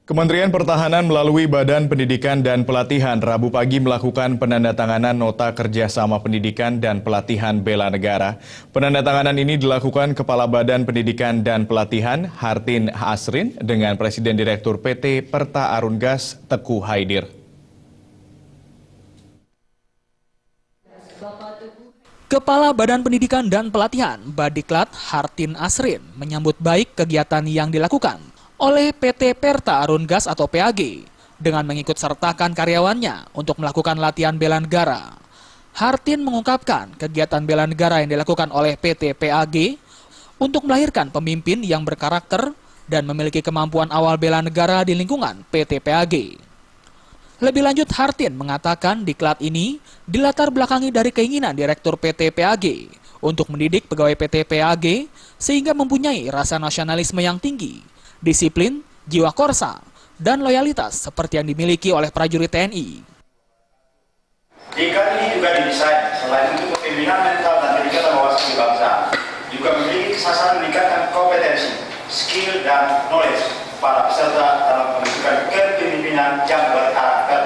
Kementerian Pertahanan melalui Badan Pendidikan dan Pelatihan Rabu pagi melakukan penandatanganan nota kerjasama pendidikan dan pelatihan bela negara. Penandatanganan ini dilakukan Kepala Badan Pendidikan dan Pelatihan Hartin Asrin dengan Presiden Direktur PT Perta Arungas Teku Haidir. Kepala Badan Pendidikan dan Pelatihan Badiklat Hartin Asrin menyambut baik kegiatan yang dilakukan oleh PT Perta Arungas atau PAG dengan mengikut sertakan karyawannya untuk melakukan latihan bela negara. Hartin mengungkapkan kegiatan bela negara yang dilakukan oleh PT PAG untuk melahirkan pemimpin yang berkarakter dan memiliki kemampuan awal bela negara di lingkungan PT PAG. Lebih lanjut, Hartin mengatakan diklat ini dilatar belakangi dari keinginan Direktur PT PAG untuk mendidik pegawai PT PAG sehingga mempunyai rasa nasionalisme yang tinggi, disiplin, jiwa korsa, dan loyalitas seperti yang dimiliki oleh prajurit TNI. Diklat ini juga didesain selain untuk kepemimpinan mental dan peningkatan wawasan kebangsaan, juga memiliki sasaran meningkatkan kompetensi, skill, dan knowledge para peserta dalam pembentukan kepemimpinan yang berkarakter,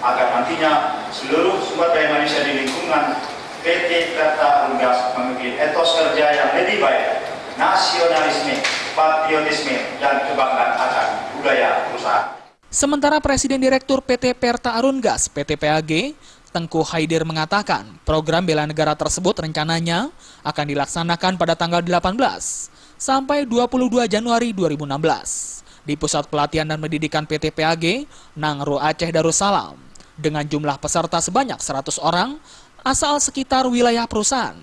agar nantinya seluruh sumber daya manusia di lingkungan PT Perta Arungas memiliki etos kerja yang lebih baik, nasionalisme, patriotisme, dan kebanggaan akan budaya perusahaan. Sementara Presiden Direktur PT Perta Arungas PT PAG, Teku Haidir mengatakan program bela negara tersebut rencananya akan dilaksanakan pada tanggal 18 sampai 22 Januari 2016 di Pusat Pelatihan dan Pendidikan PT PAG, Nangro Aceh Darussalam, dengan jumlah peserta sebanyak 100 orang asal sekitar wilayah perusahaan.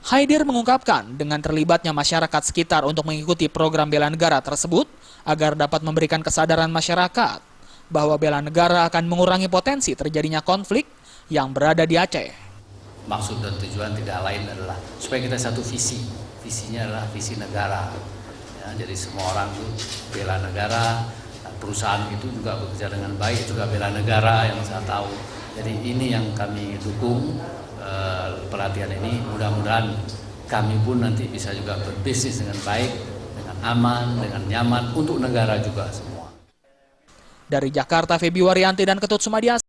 Haidir mengungkapkan dengan terlibatnya masyarakat sekitar untuk mengikuti program bela negara tersebut agar dapat memberikan kesadaran masyarakat bahwa bela negara akan mengurangi potensi terjadinya konflik yang berada di Aceh. Maksud dan tujuan tidak lain adalah supaya kita satu visi. Visinya adalah visi negara. Ya, jadi semua orang itu bela negara, perusahaan itu juga bekerja dengan baik, juga bela negara yang saya tahu. Jadi ini yang kami dukung. Pelatihan ini mudah-mudahan kami pun nanti bisa juga berbisnis dengan baik, dengan aman, dengan nyaman untuk negara juga semua. Dari Jakarta, Febi Waryanti dan Ketut Sumadias.